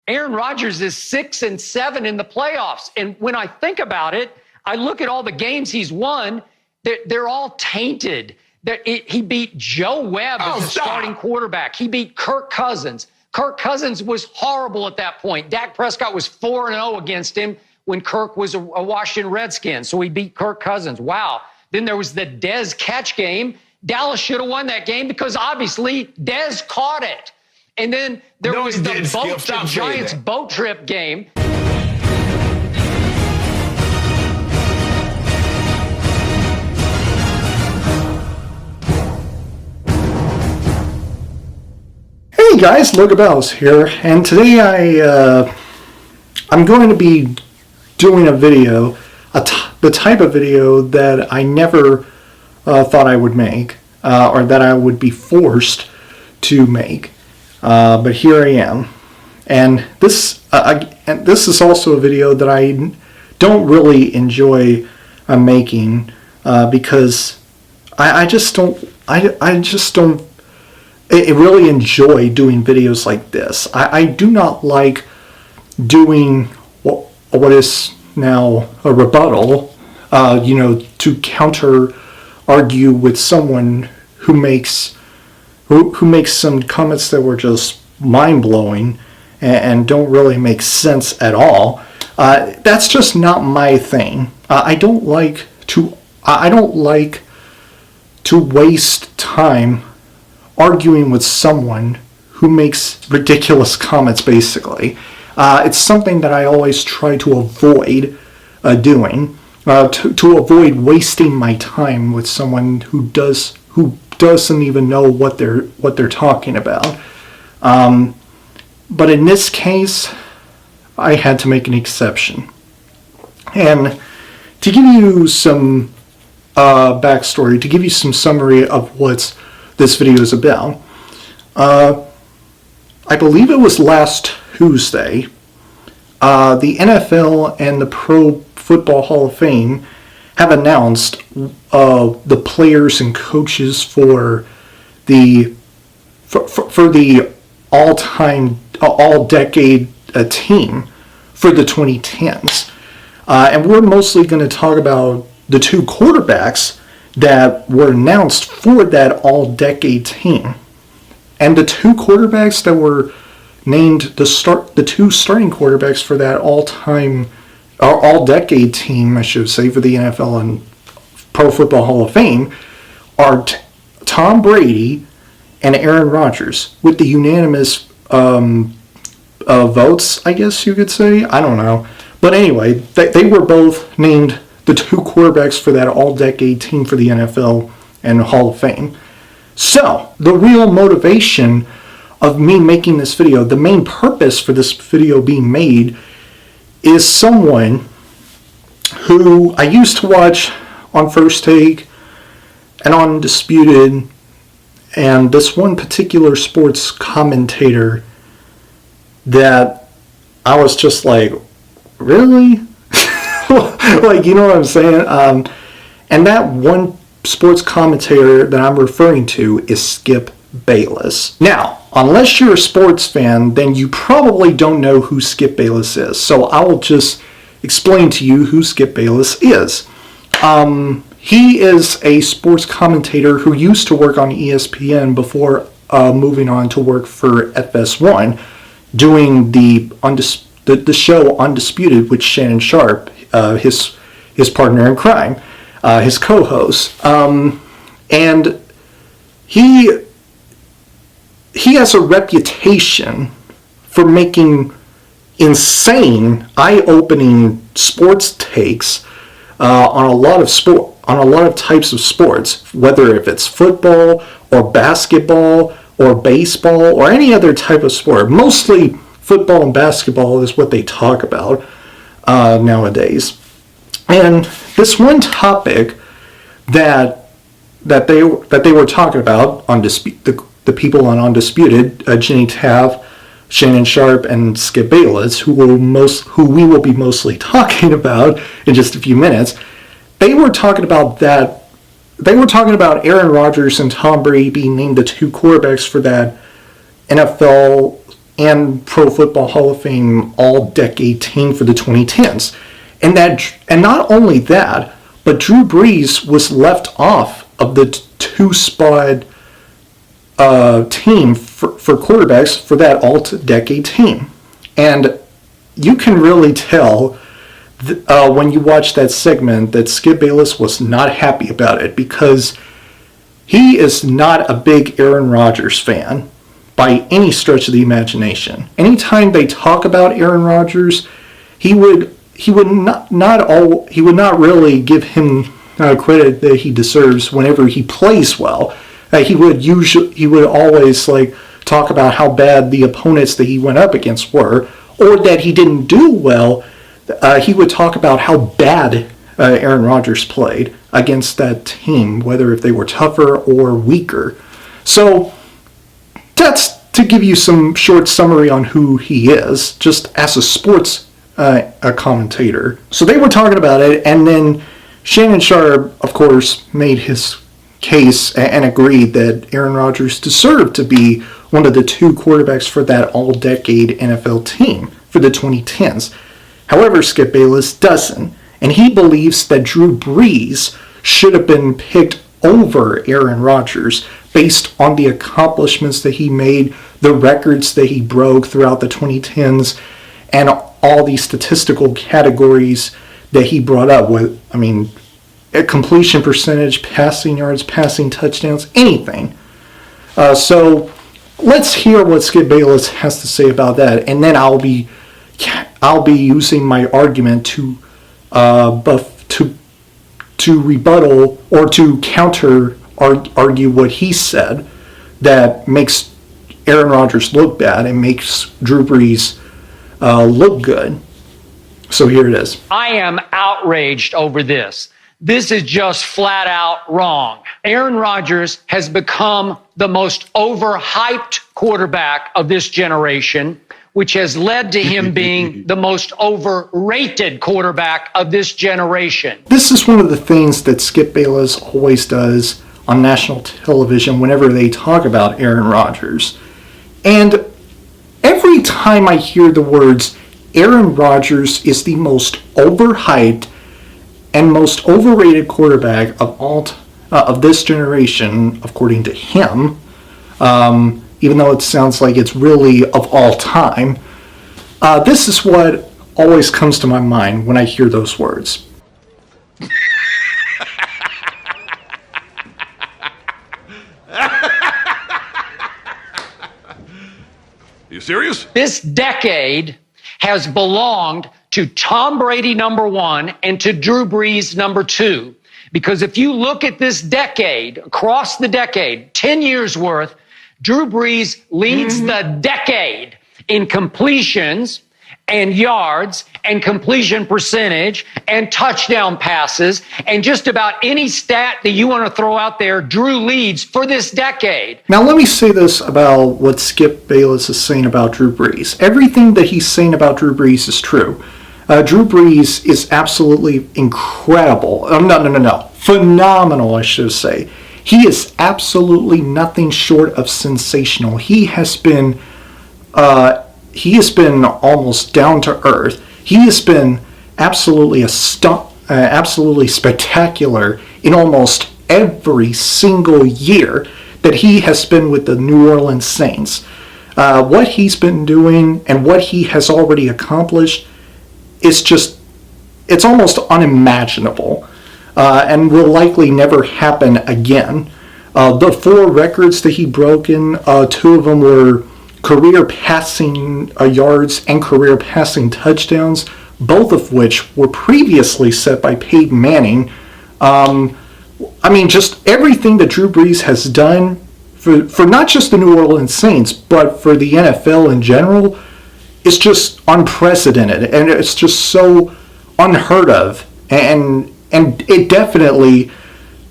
Aaron Rodgers is 6-7 in the playoffs. And when I think about it, I look at all the games he's won, they're all tainted. He beat Joe Webb as the starting quarterback. He beat Kirk Cousins. Kirk Cousins was horrible at that point. Dak Prescott was 4-0 against him when Kirk was a Washington Redskin. So he beat Kirk Cousins. Wow. Then there was the Dez catch game. Dallas should have won that game because obviously Dez caught it. And then there was the Giants boat trip game. Hey guys, Logan Bells here, and today I'm going to be doing a video, the type of video that I never thought I would make, or that I would be forced to make, but here I am. And this is also a video that I don't really enjoy making because I just don't really enjoy doing videos like this. I do not like doing what is now a rebuttal, to counter argue with someone who makes some comments that were just mind-blowing and don't really make sense at all. That's just not my thing. I don't like to waste time arguing with someone who makes ridiculous comments, basically. It's something that I always try to avoid doing, to avoid wasting my time with someone who doesn't even know what they're talking about. But in this case, I had to make an exception. And to give you some backstory, to give you some summary of what this video is about, I believe it was last Tuesday, the NFL and the Pro Football Hall of Fame have announced the players and coaches for the all-decade team for the 2010s. And we're mostly going to talk about the two quarterbacks that were announced for that all-decade team. And the two quarterbacks that were named the two starting quarterbacks for that all-decade team, I should say, for the NFL and Pro Football Hall of Fame are Tom Brady and Aaron Rodgers, with the unanimous votes, I guess you could say. I don't know. But anyway, they were both named the two quarterbacks for that all-decade team for the NFL and Hall of Fame. So, the real motivation of me making this video, the main purpose for this video being made, is someone who I used to watch on First Take and on Undisputed, and this one particular sports commentator that I was just like, really? Like, you know what I'm saying? And that one sports commentator that I'm referring to is Skip Bayless. Now, unless you're a sports fan, then you probably don't know who Skip Bayless is. So I will just explain to you who Skip Bayless is. He is a sports commentator who used to work on ESPN before moving on to work for FS1, doing the show Undisputed with Shannon Sharp, his partner in crime, his co-host, and he has a reputation for making insane, eye-opening sports takes on a lot of types of sports, whether if it's football or basketball or baseball or any other type of sport. Mostly football and basketball is what they talk about nowadays. And this one topic that they were talking about on the people on Undisputed, Jenny Taff, Shannon Sharp, and Skip Bayless, who we will be mostly talking about in just a few minutes, they were talking about Aaron Rodgers and Tom Brady being named the two quarterbacks for that NFL and Pro Football Hall of Fame all-decade team for the 2010s. And not only that, but Drew Brees was left off of the two-spot team for quarterbacks for that all-decade team. And you can really tell when you watch that segment that Skip Bayless was not happy about it, because he is not a big Aaron Rodgers fan by any stretch of the imagination. Anytime they talk about Aaron Rodgers, he would not really give him credit that he deserves whenever he plays well. He would always talk about how bad the opponents that he went up against were, or that he didn't do well. He would talk about how bad Aaron Rodgers played against that team, whether if they were tougher or weaker. So that's to give you some short summary on who he is, just as a sports a commentator. So they were talking about it, and then Shannon Sharpe, of course, made his case and agreed that Aaron Rodgers deserved to be one of the two quarterbacks for that all-decade NFL team for the 2010s. However, Skip Bayless doesn't, and he believes that Drew Brees should have been picked over Aaron Rodgers based on the accomplishments that he made, the records that he broke throughout the 2010s, and all these statistical categories that he brought up with, a completion percentage, passing yards, passing touchdowns, anything. So let's hear what Skip Bayless has to say about that, and then I'll be using my argument to rebuttal or to counter argue what he said that makes Aaron Rodgers look bad and makes Drew Brees look good. So here it is. I am outraged over this. This is just flat out wrong. Aaron Rodgers has become the most overhyped quarterback of this generation, which has led to him being the most overrated quarterback of this generation. This is one of the things that Skip Bayless always does on national television whenever they talk about Aaron Rodgers. And every time I hear the words, Aaron Rodgers is the most overhyped and most overrated quarterback of this generation, according to him, even though it sounds like it's really of all time, this is what always comes to my mind when I hear those words. You serious? This decade has belonged to Tom Brady, number one, and to Drew Brees, number two. Because if you look at this decade, across the decade, 10 years worth, Drew Brees leads the decade in completions and yards and completion percentage and touchdown passes, and just about any stat that you want to throw out there, Drew leads for this decade. Now let me say this about what Skip Bayless is saying about Drew Brees. Everything that he's saying about Drew Brees is true. Drew Brees is absolutely incredible. Phenomenal, I should say. He is absolutely nothing short of sensational. He has been almost down to earth. He has been absolutely absolutely spectacular in almost every single year that he has been with the New Orleans Saints. What he's been doing and what he has already accomplished is it's almost unimaginable, and will likely never happen again. The 4 records that he broke in, 2 of them were career passing yards and career passing touchdowns, both of which were previously set by Peyton Manning. Just everything that Drew Brees has done for not just the New Orleans Saints, but for the NFL in general, is just unprecedented, and it's just so unheard of, and it definitely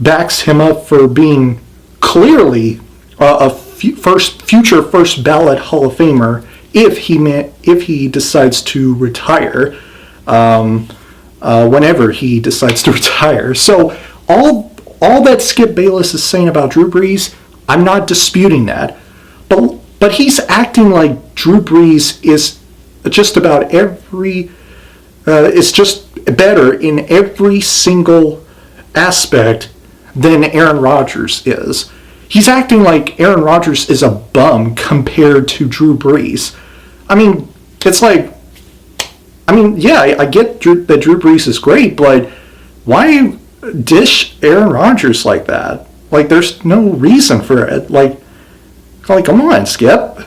backs him up for being clearly a future first ballot Hall of Famer if he decides to retire, whenever he decides to retire. So all that Skip Bayless is saying about Drew Brees, I'm not disputing that, but But he's acting like Drew Brees is just about is just better in every single aspect than Aaron Rodgers is. He's acting like Aaron Rodgers is a bum compared to Drew Brees. I mean, it's like, yeah, I get that Drew Brees is great, but why dish Aaron Rodgers like that? Like, there's no reason for it. Like come on, Skip.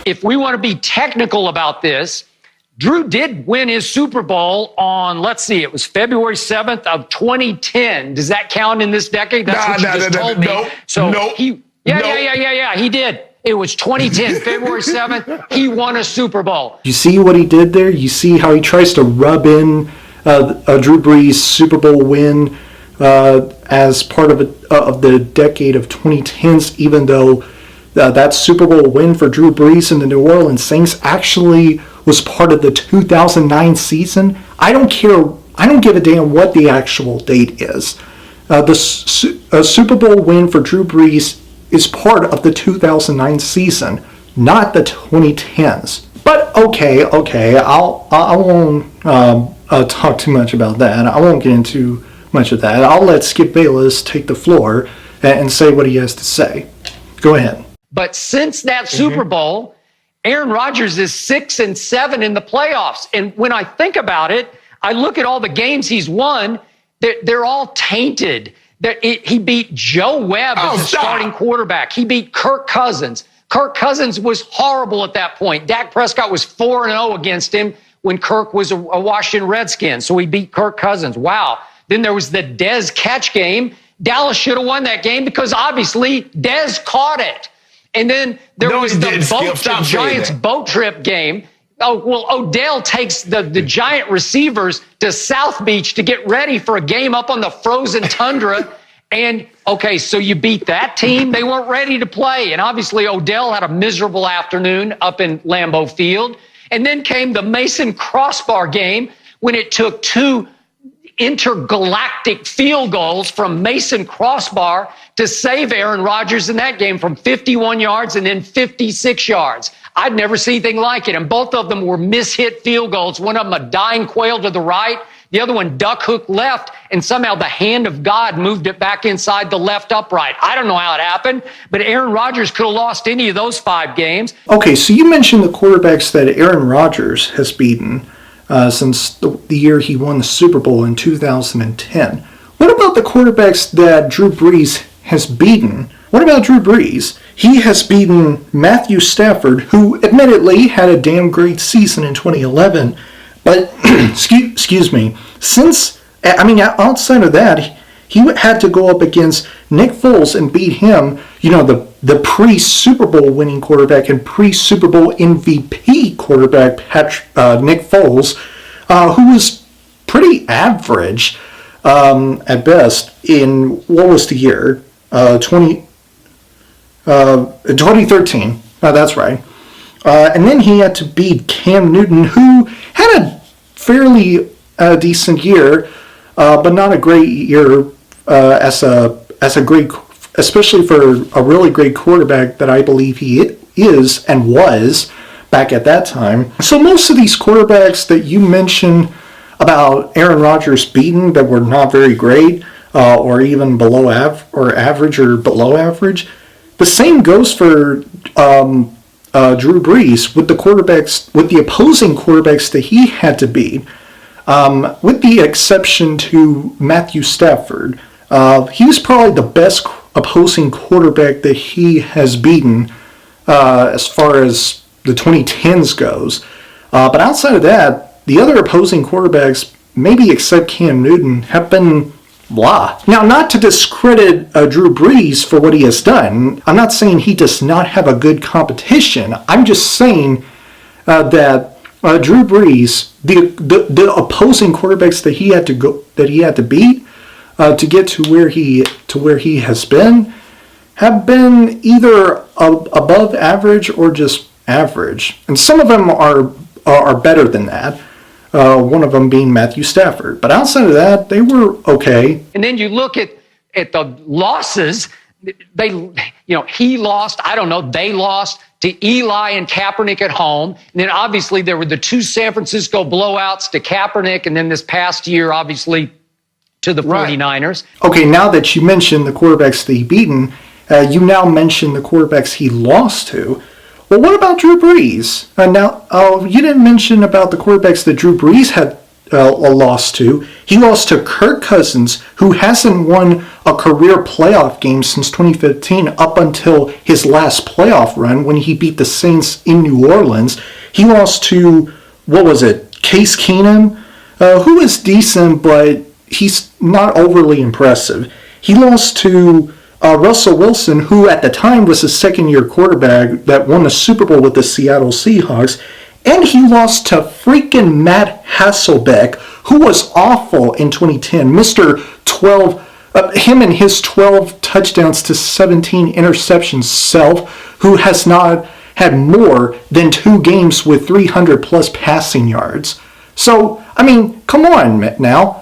If we want to be technical about this, Drew did win his Super Bowl on, let's see, it was February 7th of 2010. Does that count in this decade? That's what you just told me. He did. It was 2010, February 7th. He won a Super Bowl. You see what he did there? You see how he tries to rub in a Drew Brees Super Bowl win as part of the decade of 2010s, even though that Super Bowl win for Drew Brees and the New Orleans Saints actually was part of the 2009 season. I don't care. I don't give a damn what the actual date is. The Super Bowl win for Drew Brees is part of the 2009 season, not the 2010s. But okay, I won't talk too much about that. I won't get into much of that. I'll let Skip Bayless take the floor and say what he has to say. Go ahead. But since that Super Bowl, Aaron Rodgers is 6-7 in the playoffs. And when I think about it, I look at all the games he's won, they're all tainted. He beat Joe Webb as a starting quarterback. He beat Kirk Cousins. Kirk Cousins was horrible at that point. Dak Prescott was 4-0 against him when Kirk was a Washington Redskin. So he beat Kirk Cousins. Wow. Then there was the Dez catch game. Dallas should have won that game because obviously Dez caught it. And then there was the Giants boat trip game. Oh, well, Odell takes the Giant receivers to South Beach to get ready for a game up on the frozen tundra. And, okay, so you beat that team. They weren't ready to play. And obviously Odell had a miserable afternoon up in Lambeau Field. And then came the Mason Crossbar game when it took two intergalactic field goals from Mason Crossbar to save Aaron Rodgers in that game from 51 yards and then 56 yards. I'd never seen anything like it. And both of them were mishit field goals. One of them a dying quail to the right, the other one duck hook left, and somehow the hand of God moved it back inside the left upright. I don't know how it happened, but Aaron Rodgers could have lost any of those 5 games. Okay, so you mentioned the quarterbacks that Aaron Rodgers has beaten since the year he won the Super Bowl in 2010. What about the quarterbacks that Drew Brees has beaten? What about Drew Brees? He has beaten Matthew Stafford, who admittedly had a damn great season in 2011. But, excuse me, outside of that, he had to go up against Nick Foles and beat him, the pre-Super Bowl winning quarterback and pre-Super Bowl MVP quarterback, Nick Foles, who was pretty average at best in, what was the year? 2013. That's right. And then he had to beat Cam Newton, who had a fairly decent year, but not a great year as a great, especially for a really great quarterback that I believe he is and was back at that time. So most of these quarterbacks that you mentioned about Aaron Rodgers beaten that were not very great, or even below average or below average, the same goes for Drew Brees with the opposing quarterbacks that he had to beat, with the exception to Matthew Stafford. He was probably the best opposing quarterback that he has beaten as far as the 2010s goes. But outside of that, the other opposing quarterbacks, maybe except Cam Newton, have been blah. Now, not to discredit Drew Brees for what he has done. I'm not saying he does not have a good competition. I'm just saying that Drew Brees, the opposing quarterbacks that he had to beat to get to where he has been, have been either above average or just average, and some of them are better than that. One of them being Matthew Stafford. But outside of that, they were okay. And then you look at the losses. He lost, they lost to Eli and Kaepernick at home. And then obviously there were the 2 San Francisco blowouts to Kaepernick, and then this past year, obviously, to the 49ers. Okay, now that you mentioned the quarterbacks that he beaten, you now mention the quarterbacks he lost to. Well, what about Drew Brees? You didn't mention about the quarterbacks that Drew Brees had a loss to. He lost to Kirk Cousins, who hasn't won a career playoff game since 2015 up until his last playoff run when he beat the Saints in New Orleans. He lost to, Case Keenum, who is decent, but he's not overly impressive. He lost to Russell Wilson, who at the time was a second-year quarterback that won the Super Bowl with the Seattle Seahawks. And he lost to freaking Matt Hasselbeck, who was awful in 2010. Mr. 12, him and his 12 touchdowns to 17 interceptions self, who has not had more than 2 games with 300-plus passing yards. So, I mean, come on now.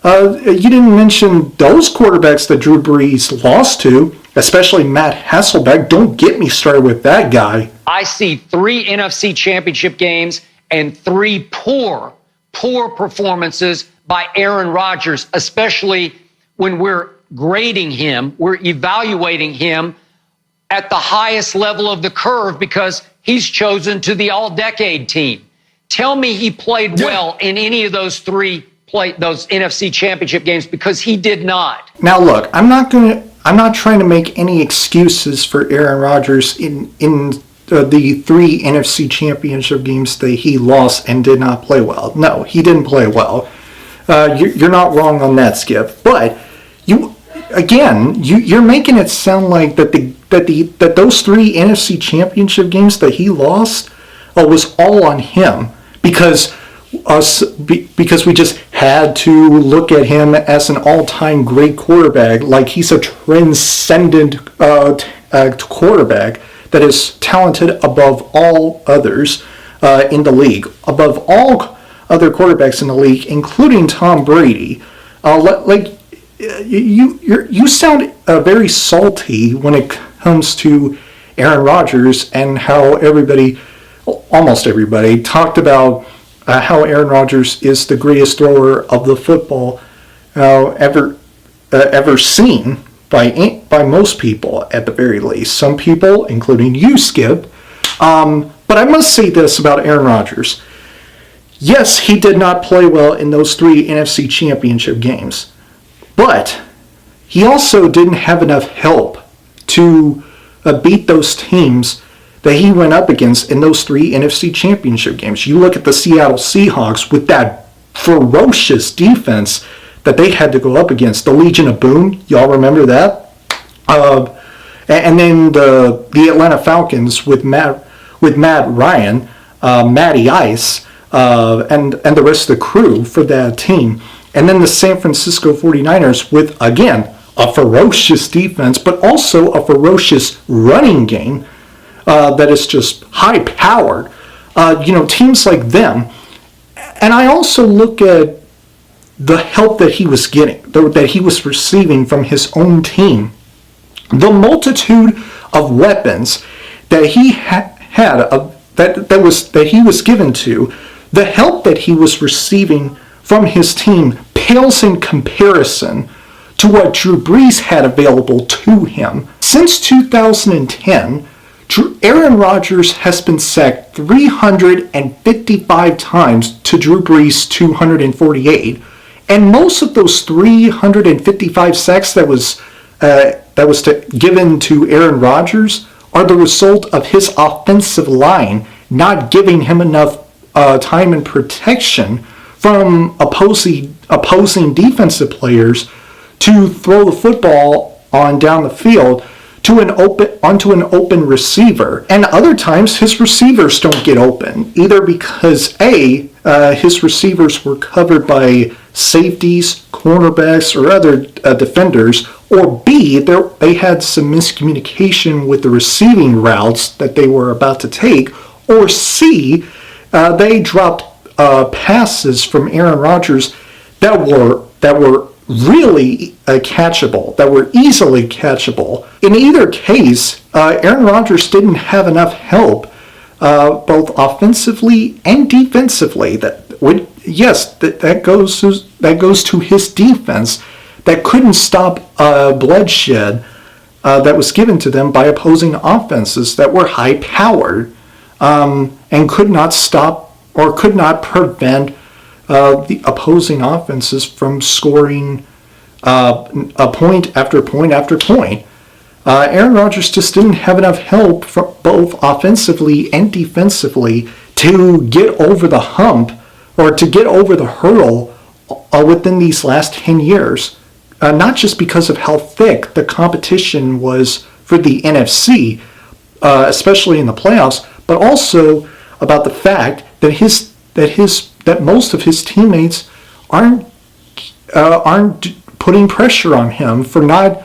You didn't mention those quarterbacks that Drew Brees lost to, especially Matt Hasselbeck. Don't get me started with that guy. I see 3 NFC championship games and 3 poor performances by Aaron Rodgers, especially when we're grading him, we're evaluating him at the highest level of the curve because he's chosen to the all-decade team. Tell me he played well in any of those 3 those NFC championship games, because he did not. Now look, I'm not trying to make any excuses for Aaron Rodgers in the 3 NFC championship games that he lost and did not play well. No, he didn't play well. You're not wrong on that, Skip. But you're making it sound like that those 3 NFC championship games that he lost was all on him because we just had to look at him as an all-time great quarterback, like he's a transcendent quarterback that is talented above all others in the league, above all other quarterbacks in the league, including Tom Brady. You sound very salty when it comes to Aaron Rodgers and how almost everybody, talked about how Aaron Rodgers is the greatest thrower of the football ever seen by most people, at the very least. Some people, including you, Skip. But I must say this about Aaron Rodgers. Yes, he did not play well in those 3 NFC championship games, but he also didn't have enough help to beat those teams that he went up against in those 3 NFC championship games. You look at the Seattle Seahawks with that ferocious defense that they had to go up against. The Legion of Boom, y'all remember that? And then the Atlanta Falcons with Matt Ryan, Matty Ice, and the rest of the crew for that team. And then the San Francisco 49ers with, again, a ferocious defense, but also a ferocious running game that is just high-powered. Teams like them. And I also look at the help that he was getting, that he was receiving from his own team. The multitude of weapons that he that he was given to, the help that he was receiving from his team pales in comparison to what Drew Brees had available to him. Since 2010, Aaron Rodgers has been sacked 355 times to Drew Brees' 248, and most of those 355 sacks that was given to Aaron Rodgers are the result of his offensive line not giving him enough time and protection from opposing defensive players to throw the football on down the field onto an open receiver. And other times his receivers don't get open, either because his receivers were covered by safeties, cornerbacks, or other defenders, or B, they had some miscommunication with the receiving routes that they were about to take, or C, they dropped passes from Aaron Rodgers that were really catchable, that were easily catchable. In either case, Aaron Rodgers didn't have enough help, both offensively and defensively. That goes to his defense that couldn't stop bloodshed that was given to them by opposing offenses that were high-powered and could not stop or could not prevent the opposing offenses from scoring a point after point after point. Aaron Rodgers just didn't have enough help from both offensively and defensively to get over the hump or to get over the hurdle within these last 10 years. Not just because of how thick the competition was for the NFC, especially in the playoffs, but also about the fact that most of his teammates aren't putting pressure on him for not,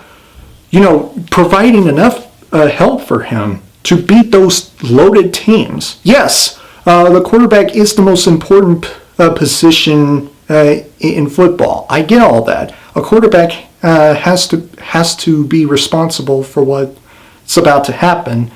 providing enough help for him to beat those loaded teams. Yes, the quarterback is the most important position in football. I get all that. A quarterback has to be responsible for what's about to happen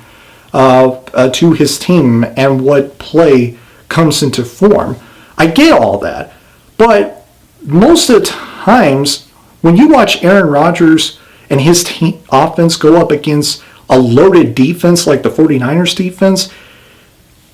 to his team and what play comes into form. I get all that. But most of the times, when you watch Aaron Rodgers and his team offense go up against a loaded defense like the 49ers defense,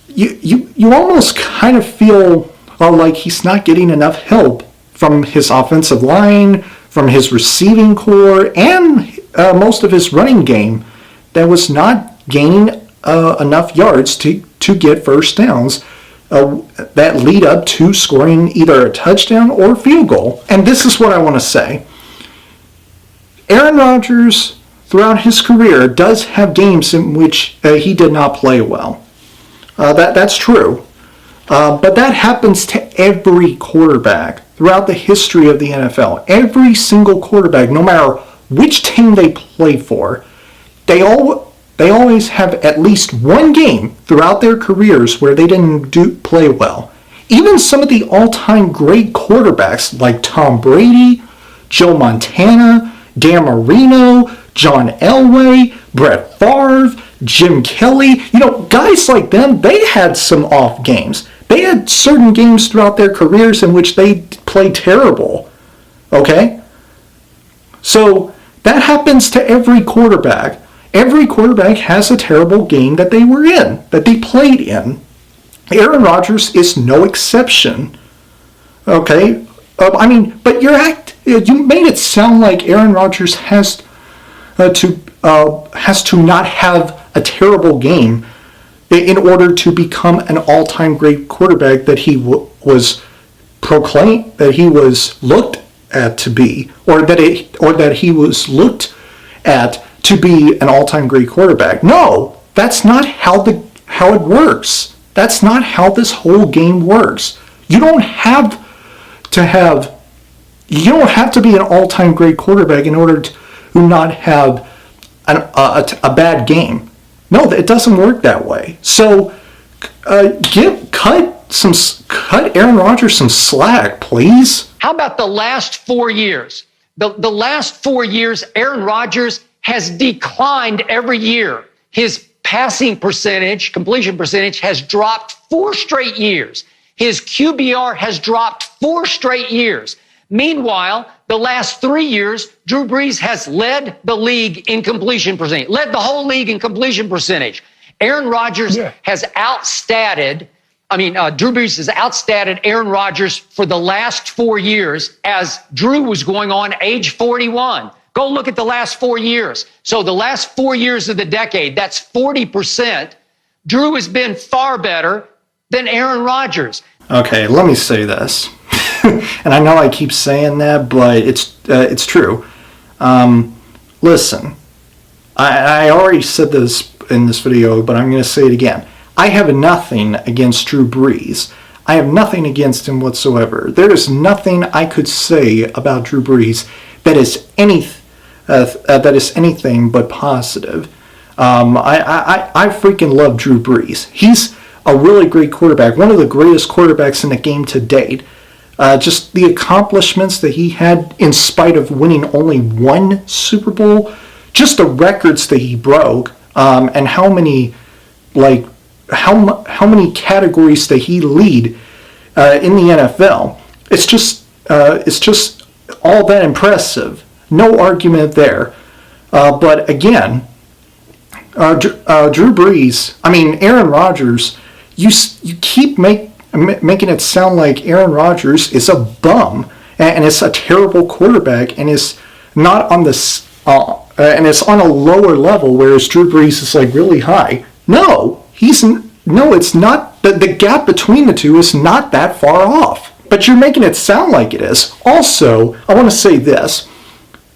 you almost kind of feel like he's not getting enough help from his offensive line, from his receiving core, and most of his running game that was not gaining enough yards to get first downs that lead up to scoring either a touchdown or a field goal. And this is what I want to say. Aaron Rodgers, throughout his career, does have games in which he did not play well. That's true. But that happens to every quarterback throughout the history of the NFL. Every single quarterback, no matter which team they play for, they always have at least one game throughout their careers where they didn't play well. Even some of the all-time great quarterbacks like Tom Brady, Joe Montana, Dan Marino, John Elway, Brett Favre, Jim Kelly, guys like them, they had some off games. They had certain games throughout their careers in which they played terrible. Okay? So that happens to every quarterback. Every quarterback has a terrible game that they were in, that they played in. Aaron Rodgers is no exception. Okay? But you made it sound like Aaron Rodgers has to not have a terrible game in order to become an all-time great quarterback that he was proclaimed, that he was looked at to be, or that he was looked at to be an all-time great quarterback. No, that's not how it works. That's not how this whole game works. You don't have to be an all-time great quarterback in order to not have a bad game. No, it doesn't work that way. So cut Aaron Rodgers some slack, please. How about the last 4 years? The last 4 years, Aaron Rodgers has declined every year. His passing percentage, completion percentage, has dropped 4 straight years. His QBR has dropped 4 straight years. Meanwhile, the last 3 years, Drew Brees has led the league in completion percentage, led the whole league in completion percentage. Aaron Rodgers has Drew Brees has outstatted Aaron Rodgers for the last 4 years as Drew was going on age 41. Go look at the last 4 years. So the last 4 years of the decade, that's 40%. Drew has been far better than Aaron Rodgers. Okay, let me say this. And I know I keep saying that, but it's true. Listen, I already said this in this video, but I'm going to say it again. I have nothing against Drew Brees. I have nothing against him whatsoever. There is nothing I could say about Drew Brees that is anything but positive. I freaking love Drew Brees. He's a really great quarterback, one of the greatest quarterbacks in the game to date. just the accomplishments that he had in spite of winning only one Super Bowl, just the records that he broke, and how many categories that he lead in the NFL. It's just all that impressive. No argument there. But again, Drew Brees, Aaron Rodgers, you keep making it sound like Aaron Rodgers is a bum and is a terrible quarterback and is not on this and it's on a lower level, whereas Drew Brees is like really high. No, it's not. The gap between the two is not that far off. But you're making it sound like it is. Also, I want to say this,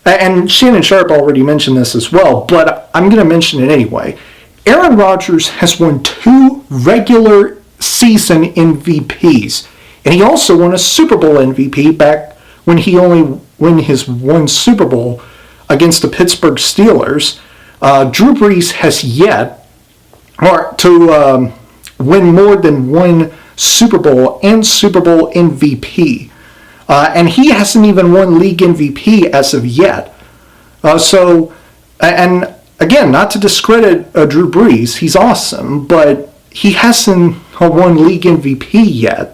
and Shannon Sharp already mentioned this as well, but I'm going to mention it anyway. Aaron Rodgers has won 2 regular season MVPs, and he also won a Super Bowl MVP back when he only won his one Super Bowl against the Pittsburgh Steelers. Drew Brees has yet to win more than one Super Bowl and Super Bowl MVP. And he hasn't even won league MVP as of yet. And again, not to discredit Drew Brees, he's awesome, but he hasn't won league MVP yet.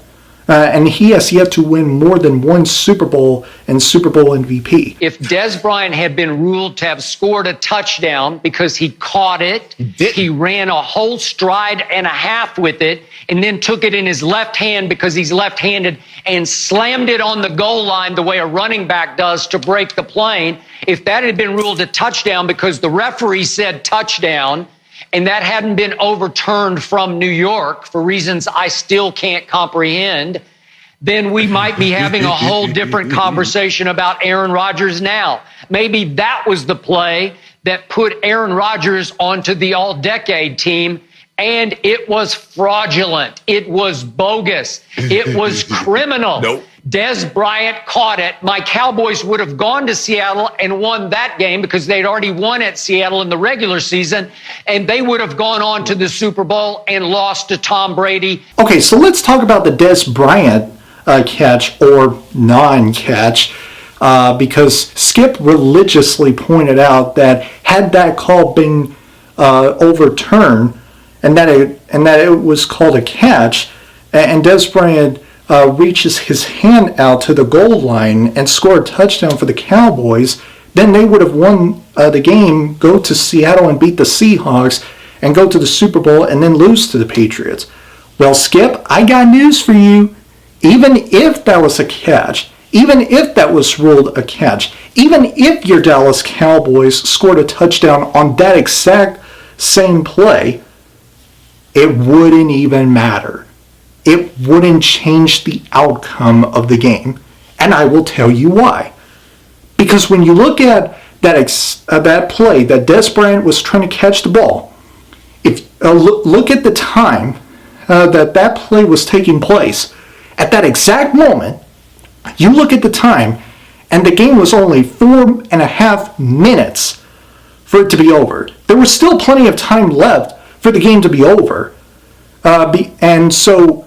And he has yet to win more than one Super Bowl and Super Bowl MVP. If Dez Bryant had been ruled to have scored a touchdown because he caught it, he ran a whole stride and a half with it, and then took it in his left hand because he's left-handed and slammed it on the goal line the way a running back does to break the plane. If that had been ruled a touchdown because the referee said touchdown, and that hadn't been overturned from New York for reasons I still can't comprehend, then we might be having a whole different conversation about Aaron Rodgers now. Maybe that was the play that put Aaron Rodgers onto the all-decade team, and it was fraudulent. It was bogus. It was criminal. Nope. Dez Bryant caught it. My Cowboys would have gone to Seattle and won that game because they'd already won at Seattle in the regular season, and they would have gone on to the Super Bowl and lost to Tom Brady. Okay, so let's talk about the Dez Bryant catch or non-catch, because Skip religiously pointed out that had that call been overturned and that it was called a catch, and Dez Bryant reaches his hand out to the goal line and scored a touchdown for the Cowboys, then they would have won the game, go to Seattle and beat the Seahawks, and go to the Super Bowl and then lose to the Patriots. Well, Skip, I got news for you. Even if that was a catch, even if that was ruled a catch, even if your Dallas Cowboys scored a touchdown on that exact same play, it wouldn't even matter. It wouldn't change the outcome of the game. And I will tell you why. Because when you look at that play that Dez Bryant was trying to catch the ball, if look at the time that play was taking place, at that exact moment, you look at the time, and the game was only 4.5 minutes for it to be over. There was still plenty of time left for the game to be over. And so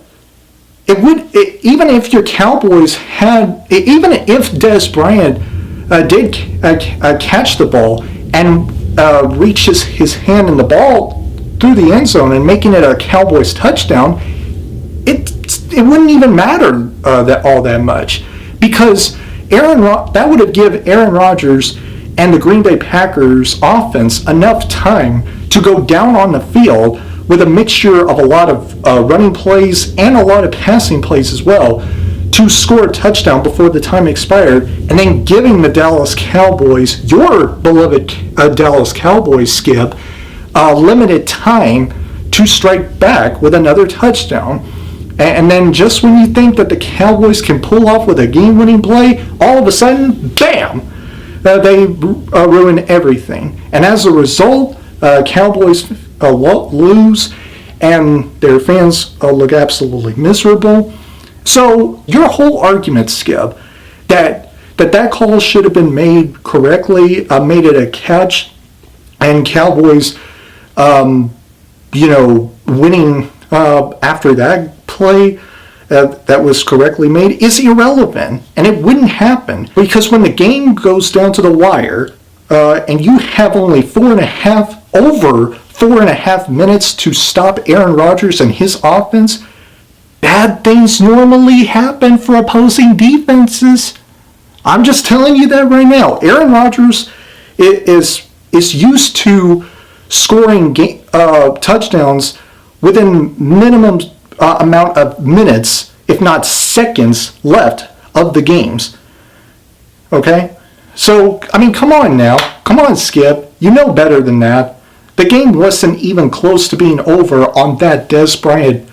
even if your Cowboys even if Dez Bryant did catch the ball and reaches his hand in the ball through the end zone and making it a Cowboys touchdown, it wouldn't even matter that much, because that would have given Aaron Rodgers and the Green Bay Packers offense enough time to go down on the field with a mixture of a lot of running plays and a lot of passing plays as well to score a touchdown before the time expired, and then giving the Dallas Cowboys, your beloved Dallas Cowboys, Skip, limited time to strike back with another touchdown. And then just when you think that the Cowboys can pull off with a game-winning play, all of a sudden, bam, they ruin everything. And as a result, Cowboys lose, and their fans look absolutely miserable. So your whole argument, Skip, that call should have been made correctly, made it a catch, and Cowboys, winning after that play, that was correctly made is irrelevant, and it wouldn't happen because when the game goes down to the wire and you have only over 4.5 minutes to stop Aaron Rodgers and his offense, bad things normally happen for opposing defenses. I'm just telling you that right now. Aaron Rodgers is used to scoring touchdowns within minimum amount of minutes, if not seconds, left of the games. Okay? So, I mean, come on now. Come on, Skip. You know better than that. The game wasn't even close to being over on that Dez Bryant,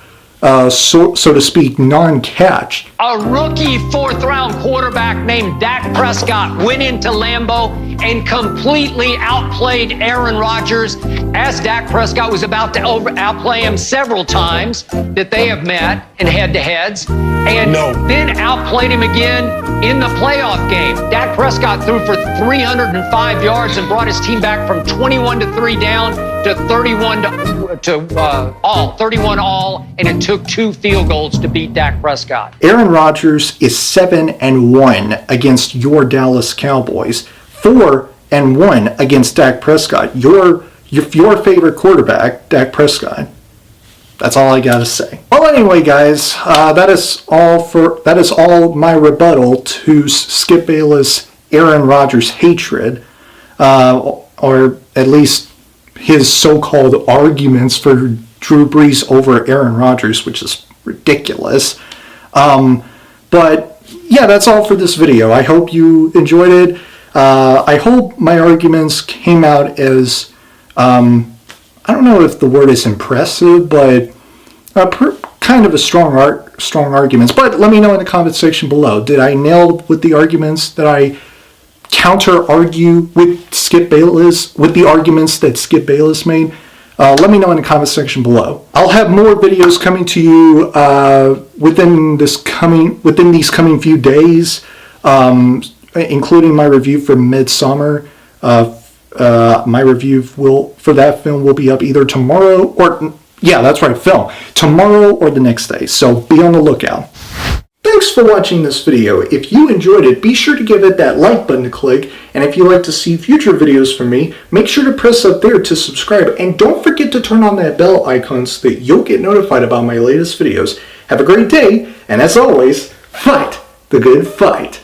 so to speak, non-catch. A rookie fourth-round quarterback named Dak Prescott went into Lambeau and completely outplayed Aaron Rodgers as Dak Prescott was about to outplay him several times that they have met in head-to-heads, and then outplayed him again in the playoff game. Dak Prescott threw for 305 yards and brought his team back from 21-3 down to 31 all, and it took 2 field goals to beat Dak Prescott. Aaron Rodgers is 7-1 against your Dallas Cowboys, 4-1 against Dak Prescott. Your favorite quarterback, Dak Prescott. That's all I gotta say. Well, anyway, guys, that is all my rebuttal to Skip Bayless, Aaron Rodgers hatred, or at least his so-called arguments for Drew Brees over Aaron Rodgers, which is ridiculous. But yeah, that's all for this video. I hope you enjoyed it. I hope my arguments came out as, I don't know if the word is impressive, but kind of a strong arguments. But let me know in the comment section below. Did I nail with the arguments? Did I counter-argue with Skip Bayless, with the arguments that Skip Bayless made? Let me know in the comment section below. I'll have more videos coming to you within these coming few days, including my review for Midsummer. My review for that film will be up either tomorrow or, yeah, that's right, tomorrow or the next day. So be on the lookout. Thanks for watching this video. If you enjoyed it, be sure to give it that like button to click, and if you'd like to see future videos from me, make sure to press up there to subscribe, and don't forget to turn on that bell icon so that you'll get notified about my latest videos. Have a great day, and as always, fight the good fight.